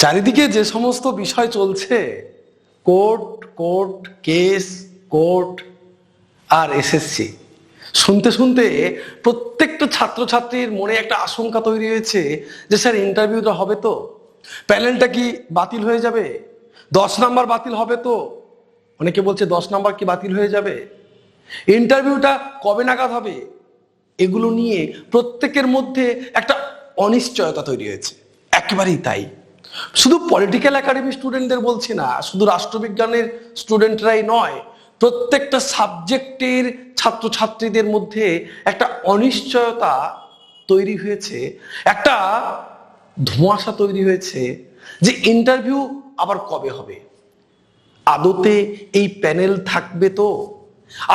চারিদিকে যে সমস্ত বিষয় চলছে, কোর্ট কোর্ট কেস কোর্ট আর এসএসসি, শুনতে শুনতে প্রত্যেকটা ছাত্রছাত্রীর মনে একটা আশঙ্কা তৈরি হয়েছে যে স্যার ইন্টারভিউটা হবে তো, প্যানেলটা কি বাতিল হয়ে যাবে, 10 নাম্বার বাতিল হবে তো, অনেকে বলছে 10 নাম্বার কি বাতিল হয়ে যাবে, ইন্টারভিউটা কবে নাগাদ হবে, এগুলো নিয়ে প্রত্যেকের মধ্যে একটা অনিশ্চয়তা তৈরি হয়েছে। একেবারেই তাই, শুধু পলিটিক্যাল একাডেমি স্টুডেন্টদের বলছি না, শুধু রাষ্ট্রবিজ্ঞানের স্টুডেন্টরাই নয়, প্রত্যেকটা সাবজেক্টের ছাত্রছাত্রীদের মধ্যে একটা অনিশ্চয়তা তৈরি হয়েছে, একটা ধোঁয়াশা তৈরি হয়েছে যে ইন্টারভিউ আবার কবে হবে, আদতে এই প্যানেল থাকবে তো।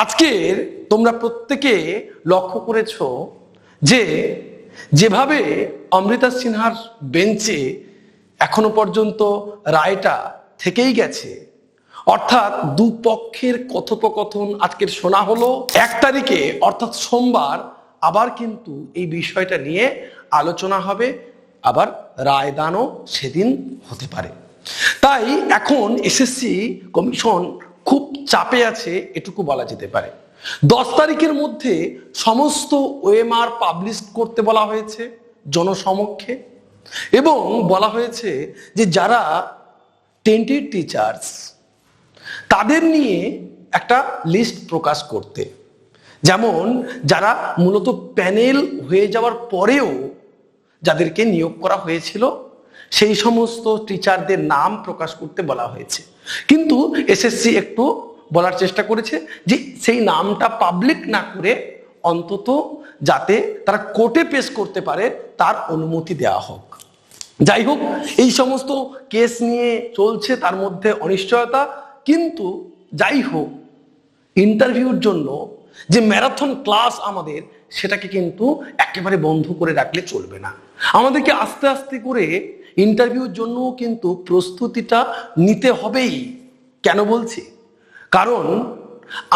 আজকের তোমরা প্রত্যেকে লক্ষ্য করেছো যে যেভাবে অমৃতা সিনহার বেঞ্চে এখনো পর্যন্ত রায়টা থেকেই গেছে, অর্থাৎ দুপক্ষের কথোপকথন আজকের শোনা হলো, 1 তারিখে অর্থাৎ সোমবার আবার কিন্তু এই বিষয়টা নিয়ে আলোচনা হবে, আবার রায়দানও সেদিন হতে পারে। তাই এখন এসএসসি কমিশন খুব চাপে আছে, এটুকু বলা যেতে পারে। 10 তারিখের মধ্যে সমস্ত ওএমআর পাবলিশ করতে বলা হয়েছে জনসমক্ষে, এবং বলা হয়েছে যে যারা টেন্টেড টিচার্স তাদের নিয়ে একটা লিস্ট প্রকাশ করতে, যেমন যারা মূলত প্যানেল হয়ে যাওয়ার পরেও যাদেরকে নিয়োগ করা হয়েছিল সেই সমস্ত টিচারদের নাম প্রকাশ করতে বলা হয়েছে। কিন্তু এসএসসি একটু বলার চেষ্টা করেছে যে সেই নামটা পাবলিক না করে অন্তত যাতে তারা কোর্টে পেশ করতে পারে তার অনুমতি দেওয়া হোক। যাই হোক, এই সমস্ত কেস নিয়ে চলছে, তার মধ্যে অনিশ্চয়তা। কিন্তু যাই হোক, ইন্টারভিউর জন্য যে ম্যারাথন ক্লাস আমাদের, সেটাকে কিন্তু একেবারে বন্ধ করে রাখলে চলবে না। আমাদেরকে আস্তে আস্তে করে ইন্টারভিউর জন্য কিন্তু প্রস্তুতিটা নিতে হবেই। কেন বলছি? কারণ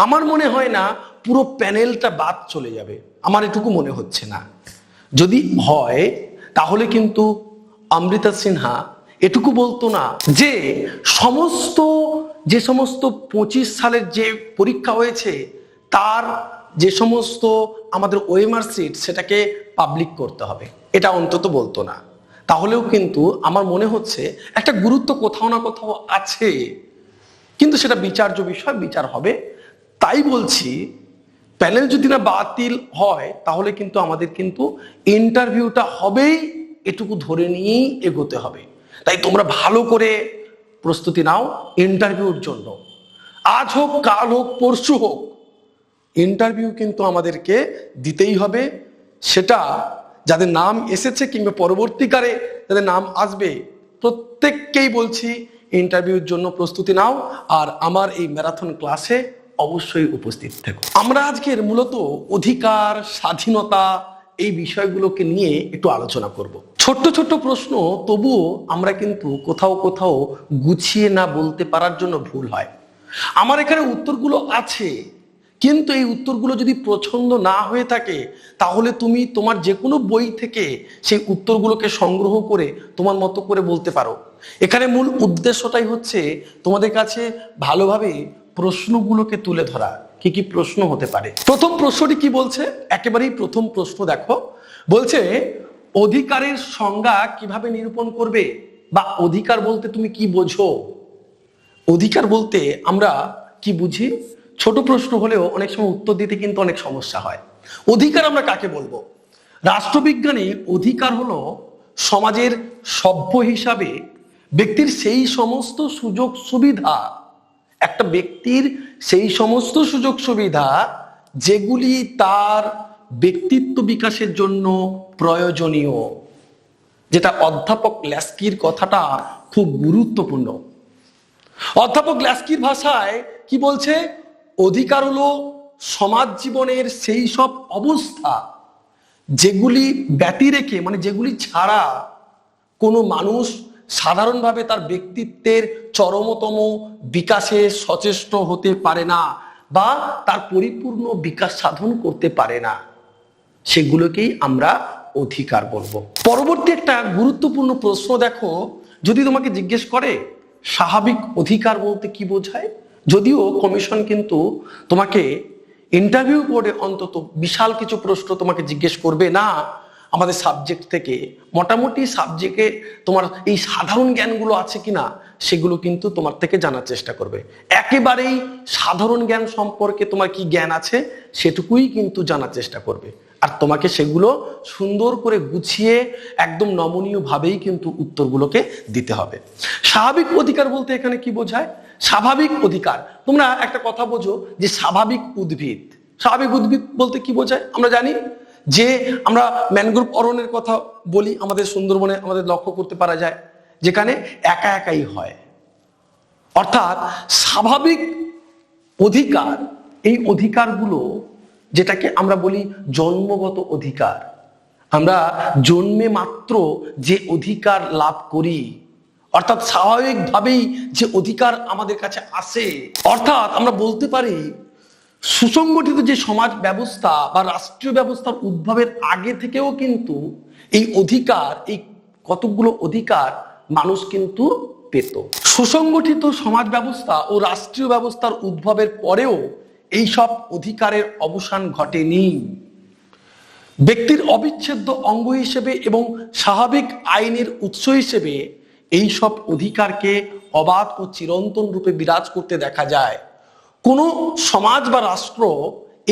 আমার মনে হয় না পুরো প্যানেলটা বাদ চলে যাবে, আমার এটুকু মনে হচ্ছে না। যদি হয় তাহলে কিন্তু অমৃতা সিনহা এটুকু বলতো না যে যে সমস্ত 25 সালের যে পরীক্ষা হয়েছে তার যে সমস্ত আমাদের ওএমআর সিট সেটাকে পাবলিক করতে হবে, এটা অন্তত বলতো না। তাহলেও কিন্তু আমার মনে হচ্ছে একটা গুরুত্ব কোথাও না কোথাও আছে, কিন্তু সেটা বিচার্য বিষয়, বিচার হবে। তাই বলছি, প্যানেল যদি না বাতিল হয় তাহলে কিন্তু আমাদের কিন্তু ইন্টারভিউটা হবেই, এটুকু ধরে নিয়েই এগোতে হবে। তাই তোমরা ভালো করে প্রস্তুতি নাও ইন্টারভিউর জন্য। আজ হোক, কাল হোক, পরশু হোক, ইন্টারভিউ কিন্তু আমাদেরকে দিতেই হবে। সেটা যাদের নাম এসেছে কিংবা পরবর্তীকালে যাদের নাম আসবে, প্রত্যেককেই বলছি ইন্টারভিউর জন্য প্রস্তুতি নাও, আর আমার এই ম্যারাথন ক্লাসে অবশ্যই উপস্থিত থেকো। আমরা আজকের মূলত অধিকার, স্বাধীনতা, এই বিষয়গুলোকে নিয়ে একটু আলোচনা করব। ছোট্ট ছোট্ট প্রশ্ন, তবুও আমরা কিন্তু কোথাও কোথাও গুছিয়ে না বলতে পারার জন্য ভুল হয়। আমার এখানে উত্তরগুলো আছে, কিন্তু এই উত্তরগুলো যদি পছন্দ না হয়ে থাকে তাহলে তুমি তোমার যে কোনো বই থেকে সেই উত্তরগুলোকে সংগ্রহ করে তোমার মতো করে বলতে পারো। এখানে মূল উদ্দেশ্যটাই হচ্ছে তোমাদের কাছে ভালোভাবে প্রশ্নগুলোকে তুলে ধরা। কি কি প্রশ্ন হতে পারে? প্রথম প্রশ্নটি কি বলছে? একেবারেই প্রথম প্রশ্ন দেখো, বলছে অধিকারের সংজ্ঞা কিভাবে নিরূপণ করবে, বা অধিকার বলতে তুমি কি বোঝো? অধিকার বলতে আমরা কি বুঝি? ছোট প্রশ্ন হলেও অনেক সময় উত্তর দিতে কিন্তু অনেক সমস্যা হয়। অধিকার আমরা কাকে বলবো? রাষ্ট্রবিজ্ঞানে অধিকার হলো সমাজের সভ্য হিসাবে ব্যক্তির সেই সমস্ত সুযোগ সুবিধা, একটা ব্যক্তির সেই সমস্ত সুযোগ সুবিধা যেগুলি তার ব্যক্তিত্ব বিকাশের জন্য প্রয়োজনীয়। যেটা অধ্যাপক ল্যাস্কির কথাটা খুব গুরুত্বপূর্ণ। অধ্যাপক ল্যাস্কির ভাষায় কি বলছে? অধিকার হলো সমাজ জীবনের সেই সব অবস্থা যেগুলি ব্যতি রেখে, মানে যেগুলি ছাড়া কোনো মানুষ সাধারণভাবে তার ব্যক্তিত্বের চরমতম বিকাশে সচেষ্ট হতে পারে না, বা তার পরিপূর্ণ বিকাশ সাধন করতে পারে না, সেগুলোকেই আমরা অধিকার বলবো। পরবর্তী একটা গুরুত্বপূর্ণ প্রশ্ন দেখো, যদি তোমাকে জিজ্ঞেস করে স্বাভাবিক অধিকার বলতে কি বোঝায়, যদিও কমিশন কিন্তু তোমাকে ইন্টারভিউ বোর্ডে অন্তত বিশাল কিছু প্রশ্ন তোমাকে জিজ্ঞেস করবে না আমাদের সাবজেক্ট থেকে, মোটামুটি সাবজেক্টে তোমার এই সাধারণ জ্ঞানগুলো আছে কিনা সেগুলো কিন্তু তোমার থেকে জানার চেষ্টা করবে। একেবারেই সাধারণ জ্ঞান সম্পর্কে তোমার কি জ্ঞান আছে সেটুকুই কিন্তু জানার চেষ্টা করবে, আর তোমাকে সেগুলো সুন্দর করে গুছিয়ে একদম নমনীয় ভাবেই কিন্তু উত্তরগুলোকে দিতে হবে। স্বাভাবিক অধিকার বলতে এখানে কি বোঝায়? স্বাভাবিক অধিকার, তোমরা একটা কথা বোঝো যে স্বাভাবিক উদ্ভিদ, স্বাভাবিক উদ্ভিদ বলতে কি বোঝায়? আমরা জানি যে আমরা ম্যানগ্রোভ অরণ্যের কথা বলি, আমাদের সুন্দরবনে আমাদের লক্ষ্য করতে পারা যায়, যেখানে একা একাই হয়। অর্থাৎ স্বাভাবিক অধিকার, এই অধিকারগুলো যেটাকে আমরা বলি জন্মগত অধিকার, আমরা জন্মে মাত্র যে অধিকার লাভ করি, অর্থাৎ স্বাভাবিকভাবেই যে অধিকার আমাদের কাছে আসে, অর্থাৎ আমরা বলতে পারি সুসংগঠিত যে সমাজ ব্যবস্থা বা রাষ্ট্রীয় ব্যবস্থার উদ্ভবের আগে থেকেও কিন্তু এই অধিকার, এই কতগুলো অধিকার মানুষ কিন্তু পেত। সুসংগঠিত সমাজ ব্যবস্থা ও রাষ্ট্রীয় ব্যবস্থার উদ্ভবের পরেও এই সব অধিকারের অবসান ঘটেনি। ব্যক্তির অবিচ্ছেদ্য অঙ্গ হিসেবে এবং স্বাভাবিক আইনের উৎস হিসেবে এই সব অধিকারকে অবাধ ও চিরন্তন রূপে বিরাজ করতে দেখা যায়। কোনো সমাজ বা রাষ্ট্র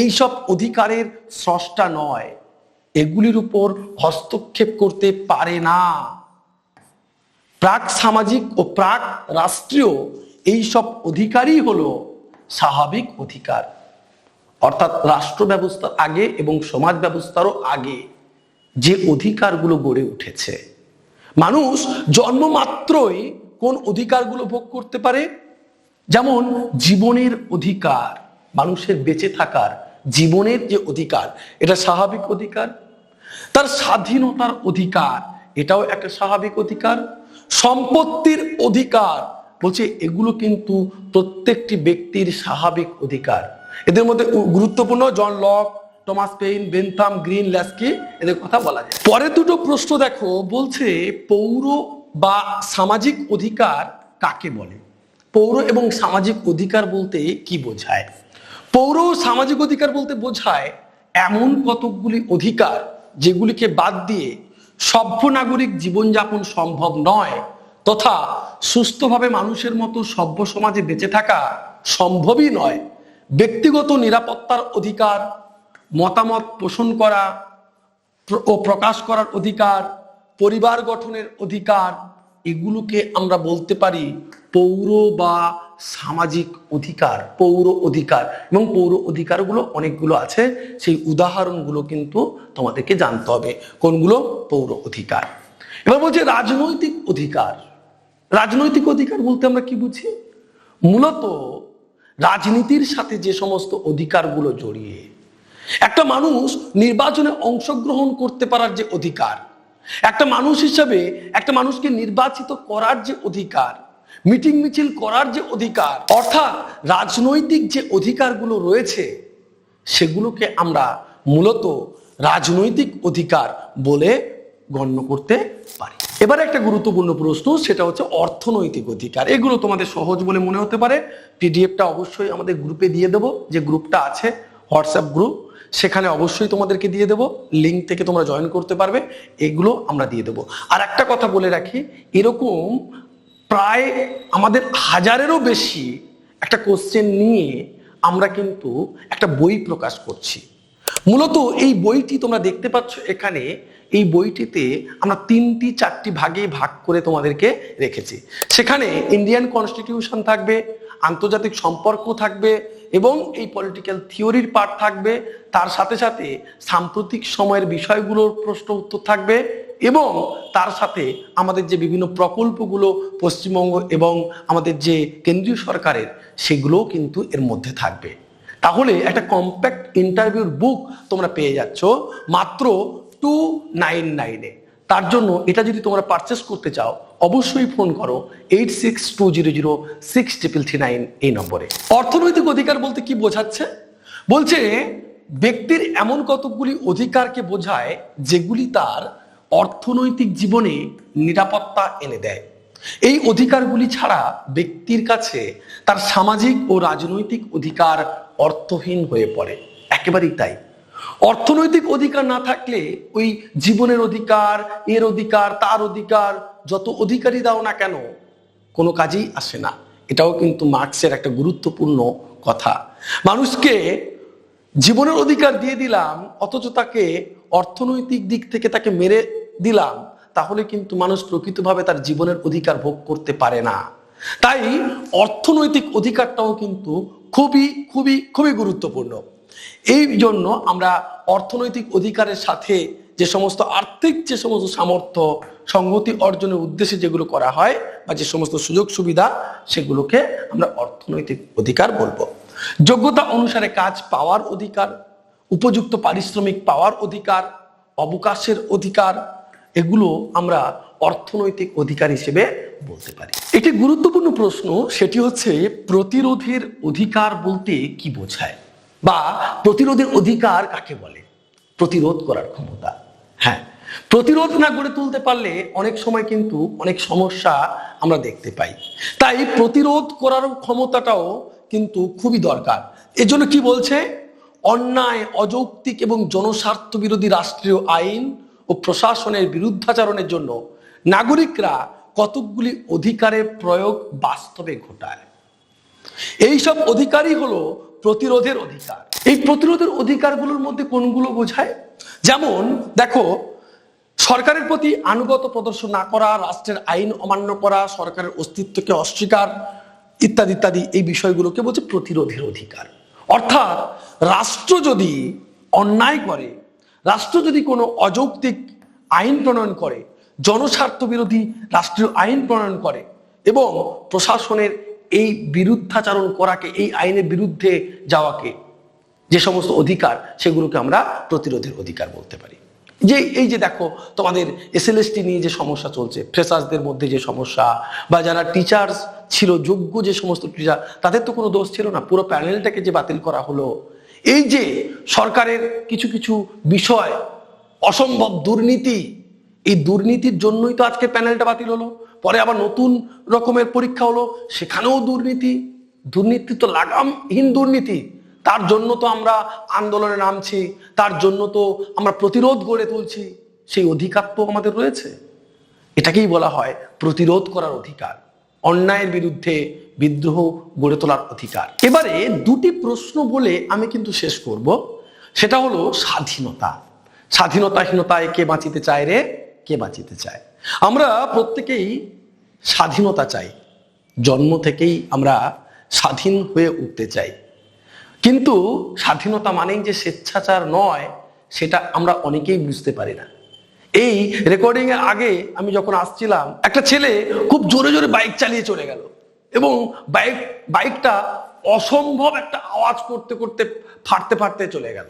এইসব অধিকারের স্রষ্টা নয়, এগুলির উপর হস্তক্ষেপ করতে পারে না। প্রাক সামাজিক ও প্রাক রাষ্ট্রীয় এইসব অধিকারই হলো স্বাভাবিক অধিকার, অর্থাৎ রাষ্ট্র ব্যবস্থার আগে এবং সমাজ ব্যবস্থারও আগে যে অধিকারগুলো গড়ে উঠেছে। মানুষ জন্মমাত্রই কোন অধিকারগুলো ভোগ করতে পারে? যেমন জীবনের অধিকার, মানুষের বেঁচে থাকার জীবনের যে অধিকার, এটা স্বাভাবিক অধিকার। তার স্বাধীনতার অধিকার, এটাও একটা স্বাভাবিক অধিকার। সম্পত্তির অধিকার, বলছে এগুলো কিন্তু প্রত্যেকটি ব্যক্তির স্বাভাবিক অধিকার। এদের মধ্যে গুরুত্বপূর্ণ John Locke, Thomas Paine, Bentham, Green, Laski, এদের কথা বলা যায়। পরে দুটো প্রশ্ন দেখো, বলছে পৌর বা সামাজিক অধিকার কাকে বলে? পৌর এবং সামাজিক অধিকার বলতে কি বোঝায়? পৌর ও সামাজিক অধিকার বলতে বোঝায় এমন কতকগুলি অধিকার যেগুলিকে বাদ দিয়ে সভ্য নাগরিক জীবনযাপন সম্ভব নয়, তথা সুস্থভাবে মানুষের মতো সভ্য সমাজে বেঁচে থাকা সম্ভবই নয়। ব্যক্তিগত নিরাপত্তার অধিকার, মতামত পোষণ করা ও প্রকাশ করার অধিকার, পরিবার গঠনের অধিকার, এগুলোকে আমরা বলতে পারি পৌর বা সামাজিক অধিকার, পৌর অধিকার। এবং পৌর অধিকারগুলো অনেকগুলো আছে, সেই উদাহরণগুলো কিন্তু তোমাদেরকে জানতে হবে কোনগুলো পৌর অধিকার। এবার বলছে রাজনৈতিক অধিকার। রাজনৈতিক অধিকার বলতে আমরা কি বুঝি? মূলত রাজনীতির সাথে যে সমস্ত অধিকারগুলো জড়িয়ে একটা মানুষ নির্বাচনে অংশগ্রহণ করতে পারার যে অধিকার, একটা মানুষ হিসেবে একটা মানুষকে নির্বাচিত করার যে অধিকার, মিটিং মিছিল করার যে অধিকার, অর্থাৎ রাজনৈতিক যে অধিকারগুলো রয়েছে সেগুলোকে আমরা মূলত রাজনৈতিক অধিকার বলে গণ্য করতে পারি। এবারে একটা গুরুত্বপূর্ণ প্রশ্ন, সেটা হচ্ছে অর্থনৈতিক অধিকার। এগুলো তোমাদের সহজ বলে মনে হতে পারে, পিডিএফটা অবশ্যই আমাদের গ্রুপে দিয়ে দেবো, যে গ্রুপটা আছে হোয়াটসঅ্যাপ গ্রুপ, সেখানে অবশ্যই তোমাদেরকে দিয়ে দেবো, লিঙ্ক থেকে তোমরা জয়েন করতে পারবে, এগুলো আমরা দিয়ে দেবো। আর একটা কথা বলে রাখি, এরকম প্রায় আমাদের 1000-এরও বেশি একটা কোশ্চেন নিয়ে আমরা কিন্তু একটা বই প্রকাশ করছি। মূলত এই বইটি তোমরা দেখতে পাচ্ছ এখানে, এই বইটিতে আমরা 3-4টি ভাগে ভাগ করে তোমাদেরকে রেখেছি। সেখানে ইন্ডিয়ান কনস্টিটিউশন থাকবে, আন্তর্জাতিক সম্পর্ক থাকবে এবং এই পলিটিক্যাল থিওরির পার্ট থাকবে, তার সাথে সাথে সাম্প্রতিক সময়ের বিষয়গুলোর প্রশ্ন উত্তর থাকবে এবং তার সাথে আমাদের যে বিভিন্ন প্রকল্পগুলো পশ্চিমবঙ্গ এবং আমাদের যে কেন্দ্রীয় সরকারের, সেগুলোও কিন্তু এর মধ্যে থাকবে। তাহলে একটা কম্প্যাক্ট ইন্টারভিউর বুক তোমরা পেয়ে যাচ্ছ মাত্র 299-এ। তার জন্য এটা যদি তোমরা পারচেস করতে চাও অবশ্যই ফোন করো 8620063339 এই নম্বরে। অর্থনৈতিক অধিকার বলতে কি বোঝাচ্ছে? বলছে ব্যক্তির এমন কতকগুলি অধিকারকে বোঝায় যেগুলি তার অর্থনৈতিক জীবনে নিরাপত্তা এনে দেয়। এই অধিকারগুলি ছাড়া ব্যক্তির কাছে তার সামাজিক ও রাজনৈতিক অধিকার অর্থহীন হয়ে পড়ে। একেবারেই তাই। অর্থনৈতিক অধিকার না থাকলে ওই জীবনের অধিকার, এর অধিকার, তার অধিকার, যত অধিকারই দাও না কেন, কোনো কাজেই আসে না। এটাও কিন্তু মার্ক্সের একটা গুরুত্বপূর্ণ কথা। মানুষকে জীবনের অধিকার দিয়ে দিলাম, অথচ তাকে অর্থনৈতিক দিক থেকে তাকে মেরে দিলাম, তাহলে কিন্তু মানুষ প্রকৃতভাবে তার জীবনের অধিকার ভোগ করতে পারে না। তাই অর্থনৈতিক অধিকারটাও কিন্তু খুবই খুবই খুবই গুরুত্বপূর্ণ। এই জন্য আমরা অর্থনৈতিক অধিকারের সাথে যে সমস্ত আর্থিক যে সমস্ত সামর্থ্য সংহতি অর্জনের উদ্দেশ্যে যেগুলো করা হয় বা যে সমস্ত সুযোগ সুবিধা, সেগুলোকে আমরা অর্থনৈতিক অধিকার বলবো। যোগ্যতা অনুসারে কাজ পাওয়ার অধিকার, উপযুক্ত পারিশ্রমিক পাওয়ার অধিকার, অবকাশের অধিকার, এগুলো আমরা অর্থনৈতিক অধিকার হিসেবে বলতে পারি। একটি গুরুত্বপূর্ণ প্রশ্ন, সেটি হচ্ছে প্রতিরোধের অধিকার বলতে কি বোঝায়, বা প্রতিরোধের অধিকার কাকে বলে? প্রতিরোধ করার ক্ষমতা। হ্যাঁ, প্রতিরোধ না গড়ে তুলতে পারলে অনেক সময় কিন্তু অনেক সমস্যা আমরা দেখতে পাই। তাই প্রতিরোধ করার ক্ষমতাটাও কিন্তু খুবই দরকার। এজন্য কি বলছে? অন্যায়, অযৌক্তিক এবং জনস্বার্থ বিরোধী রাষ্ট্রীয় আইন ও প্রশাসনের বিরুদ্ধাচরণের জন্য নাগরিকরা কতকগুলি অধিকারের প্রয়োগ বাস্তবে ঘটায়। এইসব অধিকারই হলো প্রতিরোধের অধিকার। এই প্রতিরোধের অধিকারগুলোর মধ্যে কোনগুলো বোঝায়? যেমন দেখো, সরকারের প্রতি আনুগত্য প্রদর্শন না করা, রাষ্ট্রের আইন অমান্য করা, সরকারের অস্তিত্বকে অস্বীকার, ইত্যাদি ইত্যাদি, এই বিষয়গুলোকে বলছে প্রতিরোধের অধিকার। অর্থাৎ রাষ্ট্র যদি অন্যায় করে, রাষ্ট্র যদি কোনো অযৌক্তিক আইন প্রণয়ন করে, জনস্বার্থ বিরোধী রাষ্ট্রীয় আইন প্রণয়ন করে এবং প্রশাসনের এই বিরুদ্ধাচরণ করাকে, এই আইনের বিরুদ্ধে যাওয়াকে, যে সমস্ত অধিকার, সেগুলোকে আমরা প্রতিরোধের অধিকার বলতে পারি। এই যে দেখো, তোমাদের এসএলএসটি নিয়ে যে সমস্যা চলছে, ফ্রেশার্সদের মধ্যে যে সমস্যা, বা যারা টিচার্স ছিল, যোগ্য যে সমস্ত টিচার, তাদের তো কোনো দোষ ছিল না, পুরো প্যানেলটাকে যে বাতিল করা হলো। এই যে সরকারের কিছু কিছু বিষয়, অসম্ভব দুর্নীতি, এই দুর্নীতির জন্যই তো আজকে প্যানেলটা বাতিল হলো। পরে আবার নতুন রকমের পরীক্ষা হলো, সেখানেও দুর্নীতি। দুর্নীতি তো লাগামহীন দুর্নীতি, তার জন্য তো আমরা আন্দোলনে নামছি, তার জন্য তো আমরা প্রতিরোধ গড়ে তুলছি। সেই অধিকার তো আমাদের রয়েছে। এটাকেই বলা হয় প্রতিরোধ করার অধিকার, অন্যায়ের বিরুদ্ধে বিদ্রোহ গড়ে তোলার অধিকার। এবারে দুটি প্রশ্ন বলে আমি কিন্তু শেষ করব। সেটা হলো স্বাধীনতা। স্বাধীনতাহীনতায় কে বাঁচিতে চায় রে? কে বাঁচিতে চায়? আমরা প্রত্যেকেই স্বাধীনতা চাই, জন্ম থেকেই আমরা স্বাধীন হয়ে উঠতে চাই। কিন্তু স্বাধীনতা মানেই যে স্বেচ্ছাচার নয়, সেটা আমরা অনেকেই বুঝতে পারি না। এই রেকর্ডিং এর আগে আমি যখন আসছিলাম, একটা ছেলে খুব জোরে জোরে বাইক চালিয়ে চলে গেল এবং বাইকটা অসম্ভব একটা আওয়াজ করতে করতে ফাটতে ফাটতে চলে গেল।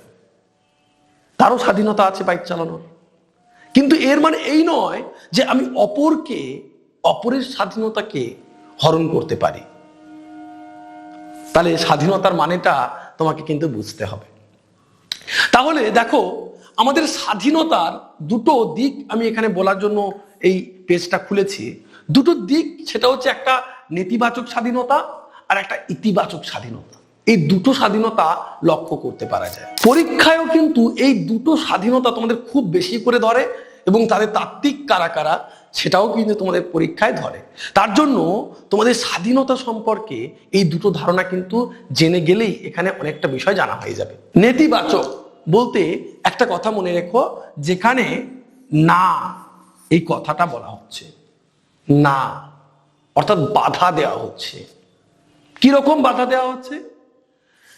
তারও স্বাধীনতা আছে বাইক চালানোর, কিন্তু এর মানে এই নয় যে আমি অপরের স্বাধীনতাকে হরণ করতে পারি। তাহলে স্বাধীনতার মানেটা তোমাকে কিন্তু বুঝতে হবে। তাহলে দেখো, আমাদের স্বাধীনতার দুটো দিক আমি এখানে বলার জন্য এই পেজটা খুলেছি। দুটো দিক, সেটা হচ্ছে একটা নেতিবাচক স্বাধীনতা আর একটা ইতিবাচক স্বাধীনতা। এই দুটো স্বাধীনতা লক্ষ্য করতে পারা যায়। পরীক্ষায়ও কিন্তু এই দুটো স্বাধীনতা তোমাদের খুব বেশি করে ধরে এবং তাদের তাত্ত্বিক কারা কারা, সেটাও কিন্তু তোমাদের পরীক্ষায় ধরে। তার জন্য তোমাদের স্বাধীনতা সম্পর্কে এই দুটো ধারণা কিন্তু জেনে গেলেই এখানে অনেকটা বিষয় জানা হয়ে যাবে। নেতিবাচক বলতে একটা কথা মনে রেখো, যেখানে না এই কথাটা বলা হচ্ছে, না অর্থাৎ বাধা দেওয়া হচ্ছে। কিরকম বাধা দেওয়া হচ্ছে?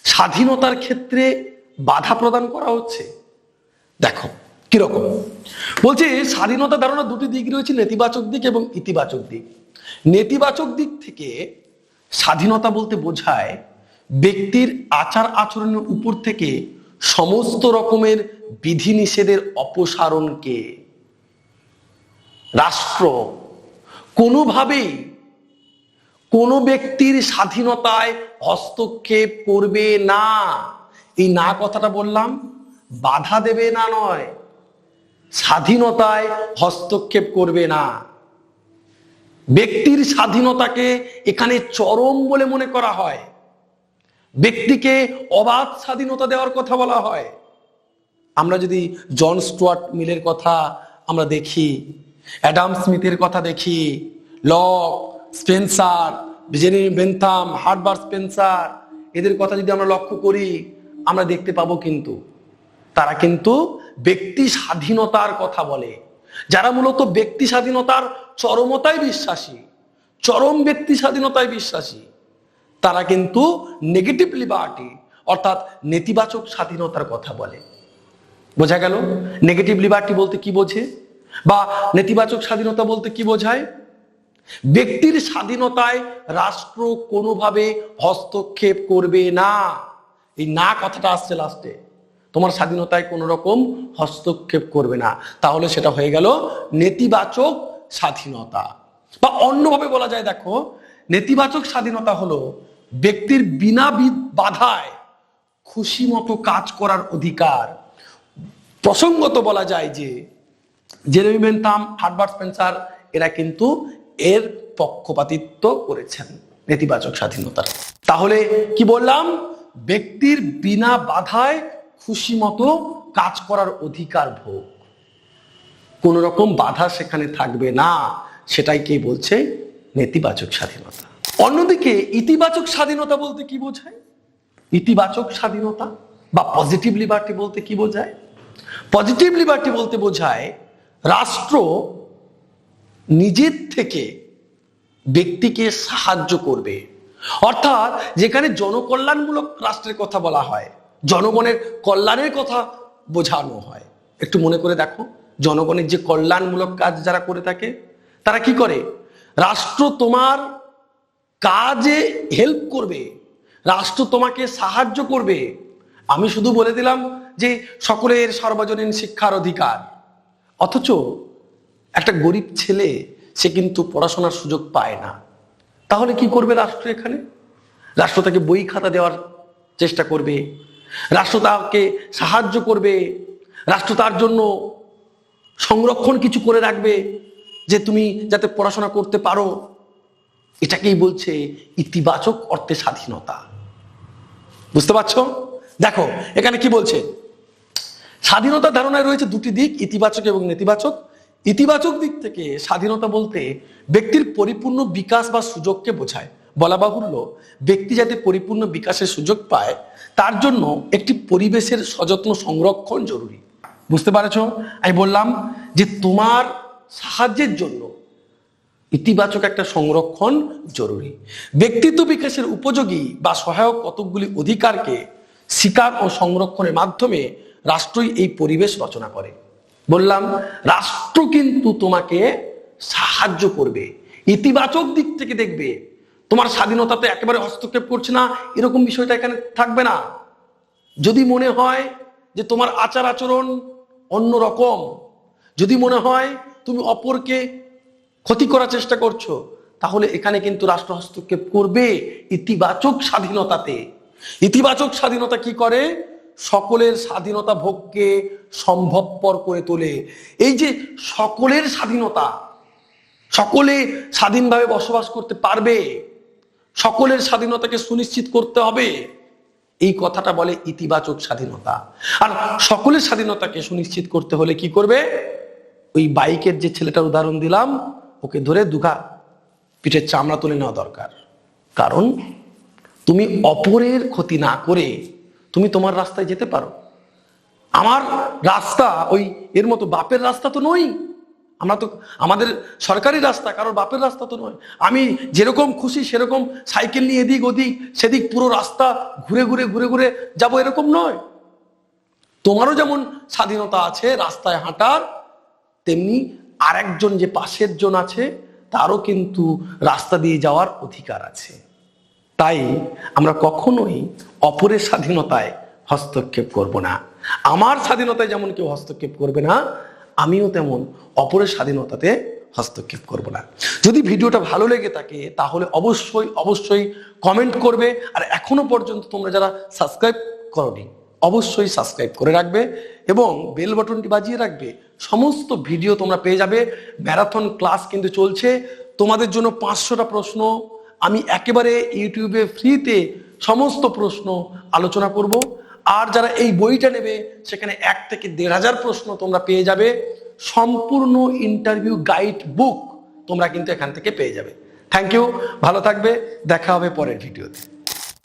স্বাধীনতার ক্ষেত্রে বাধা প্রদান করা হচ্ছে। দেখো কিরকম বলছে, স্বাধীনতা ধারণা দুটি দিক রয়েছে, নেতিবাচক দিক এবং ইতিবাচক দিক। নেতিবাচক দিক থেকে স্বাধীনতা বলতে বোঝায় ব্যক্তির আচার আচরণের উপর থেকে সমস্ত রকমের বিধিনিষেধের অপসারণকে। রাষ্ট্র কোনোভাবেই কোনো ব্যক্তির স্বাধীনতায় হস্তক্ষেপ করবে না। এই না কথাটা বললাম, বাধা দেবে না নয়, স্বাধীনতায় হস্তক্ষেপ করবে না। ব্যক্তির স্বাধীনতাকে এখানে চরম বলে মনে করা হয়, ব্যক্তিকে অবাধ স্বাধীনতা দেওয়ার কথা বলা হয়। আমরা যদি জন স্টুয়ার্ট মিলের কথা আমরা দেখি, অ্যাডাম স্মিথের কথা দেখি, lock, Spencer, Benjamin Bentham, Herbert Spencer, এদের কথা যদি আমরা লক্ষ্য করি, আমরা দেখতে পাবো কিন্তু তারা কিন্তু ব্যক্তি স্বাধীনতার কথা বলে। যারা মূলত ব্যক্তি স্বাধীনতার চরমতায় বিশ্বাসী, চরম ব্যক্তি স্বাধীনতায় বিশ্বাসী, তারা কিন্তু নেগেটিভ লিবার্টি অর্থাৎ নেতিবাচক স্বাধীনতার কথা বলে। বোঝা গেল নেগেটিভ লিবার্টি বলতে কি বোঝে, বা নেতিবাচক স্বাধীনতা বলতে কি বোঝায়? ব্যক্তির স্বাধীনতায় রাষ্ট্র কোনোভাবে হস্তক্ষেপ করবে না। এই না কথাটা আসছে লাস্টে, তোমার স্বাধীনতায় কোনো রকম হস্তক্ষেপ করবে না, তাহলে সেটা হয়ে গেল নেতিবাচক স্বাধীনতা। বা অন্যভাবে বলা যায়, দেখো, নেতিবাচক স্বাধীনতা হলো ব্যক্তির বিনা বাধায় খুশি মতো কাজ করার অধিকার। প্রসঙ্গত বলা যায় যে জেরেমি বেন্থাম, হার্বার্ট স্পেন্সার এরা কিন্তু এর পক্ষপাতিত্ব করেছেন নেতিবাচক স্বাধীনতার। তাহলে কি বললাম? ব্যক্তির বিনা বাধায় খুশি মতো কাজ করার অধিকার ভোগ, কোন রকম বাধা সেখানে থাকবে না, সেটাই কে বলছে? নেতিবাচক স্বাধীনতা। অন্যদিকে ইতিবাচক স্বাধীনতা বলতে কি বোঝায়? ইতিবাচক স্বাধীনতা বা পজিটিভ লিবার্টি বলতে কি বোঝায়? পজিটিভ লিবার্টি বলতে বোঝায় রাষ্ট্র নিজের থেকে ব্যক্তিকে সাহায্য করবে, অর্থাৎ যেখানে জনকল্যাণমূলক রাষ্ট্রের কথা বলা হয়, জনগণের কল্যাণের কথা বোঝানো হয়। একটু মনে করে দেখো, জনগণের যে কল্যাণমূলক কাজ যারা করে থাকে তারা কি করে? রাষ্ট্র তোমার কাজে হেল্প করবে, রাষ্ট্র তোমাকে সাহায্য করবে। আমি শুধু বলে দিলাম যে সকলের সর্বজনীন শিক্ষার অধিকার, অথচ একটা গরিব ছেলে সে কিন্তু পড়াশোনার সুযোগ পায় না। তাহলে কি করবে রাষ্ট্র? এখানে রাষ্ট্র তাকে বই খাতা দেওয়ার চেষ্টা করবে, রাষ্ট্র তাকে সাহায্য করবে, রাষ্ট্র তার জন্য সংরক্ষণ কিছু করে রাখবে যে তুমি যাতে পড়াশোনা করতে পারো। এটাকেই বলছে ইতিবাচক অর্থে স্বাধীনতা। বুঝতে পারছো? দেখো এখানে কি বলছে, স্বাধীনতার ধারণায় রয়েছে দুটি দিক, ইতিবাচক এবং নেতিবাচক। ইতিবাচক দিক থেকে স্বাধীনতা বলতে ব্যক্তির পরিপূর্ণ বিকাশ বা সুযোগকে বোঝায়। বলা বাহুল্য, ব্যক্তি যাতে পরিপূর্ণ বিকাশের সুযোগ পায় তার জন্য একটি পরিবেশের সযত্ন সংরক্ষণ জরুরি। বুঝতে পারছো? আমি বললাম যে তোমার সাহায্যের জন্য ইতিবাচক একটা সংরক্ষণ জরুরি। ব্যক্তিত্ব বিকাশের উপযোগী বা সহায়ক কতকগুলি অধিকারকে স্বীকার ও সংরক্ষণের মাধ্যমে রাষ্ট্রই এই পরিবেশ রচনা করে। বললাম রাষ্ট্র কিন্তু তোমাকে সাহায্য করবে, ইতিবাচক দিক থেকে দেখবে, তোমার স্বাধীনতাতে একেবারে হস্তক্ষেপ করছে না এরকম বিষয়টা এখানে থাকবে না। যদি মনে হয় যে তোমার আচার আচরণ অন্যরকম, যদি মনে হয় তুমি অপরকে ক্ষতি করার চেষ্টা করছো, তাহলে এখানে কিন্তু রাষ্ট্র হস্তক্ষেপ করবে ইতিবাচক স্বাধীনতাতে। ইতিবাচক স্বাধীনতা কি করে? সকলের স্বাধীনতা ভোগকে সম্ভবপর করে তোলে। এই যে সকলের স্বাধীনতা, সকলে স্বাধীনভাবে বসবাস করতে পারবে, সকলের স্বাধীনতাকে সুনিশ্চিত করতে হবে, এই কথাটা বলে ইতিবাচক স্বাধীনতা। আর সকলের স্বাধীনতাকে সুনিশ্চিত করতে হলে কি করবে? ওই বাইকের যে ছেলেটার উদাহরণ দিলাম, ওকে ধরে দুঘা পিঠের চামড়া তুলে নেওয়া দরকার। কারণ তুমি অপরের ক্ষতি না করে তুমি তোমার রাস্তায় যেতে পারো। আমার রাস্তা ওই এর মতো বাপের রাস্তা তো নয়, আমরা তো আমাদের সরকারি রাস্তা, কারোর বাপের রাস্তা তো নয়। আমি যেরকম খুশি সেরকম সাইকেল নিয়ে এদিক ওদিক সেদিক পুরো রাস্তা ঘুরে ঘুরে ঘুরে ঘুরে যাবো, এরকম নয়। তোমারও যেমন স্বাধীনতা আছে রাস্তায় হাঁটার, তেমনি আরেকজন যে পাশের জন আছে তারও কিন্তু রাস্তা দিয়ে যাওয়ার অধিকার আছে। তাই আমরা কখনোই অপরের স্বাধীনতায় হস্তক্ষেপ করব না। আমার স্বাধীনতায় যেমন কেউ হস্তক্ষেপ করবে না, আমিও তেমন অপরের স্বাধীনতাতে হস্তক্ষেপ করব না। যদি ভিডিওটা ভালো লেগে থাকে তাহলে অবশ্যই অবশ্যই কমেন্ট করবে। আর এখনো পর্যন্ত তোমরা যারা সাবস্ক্রাইব করোনি অবশ্যই সাবস্ক্রাইব করে রাখবে এবং বেল বাটনটি বাজিয়ে রাখবে। সমস্ত ভিডিও তোমরা পেয়ে যাবে। ম্যারাথন ক্লাস কিন্তু চলছে, তোমাদের জন্য 500টা প্রশ্ন আমি একেবারে ইউটিউবে ফ্রিতে সমস্ত প্রশ্ন আলোচনা করব। আর যারা এই বইটা নেবে সেখানে 1 থেকে 1,500 প্রশ্ন তোমরা পেয়ে যাবে। সম্পূর্ণ ইন্টারভিউ গাইড বুক তোমরা কিন্তু এখান থেকে পেয়ে যাবে। থ্যাংক ইউ, ভালো থাকবে, দেখা হবে পরের ভিডিওতে।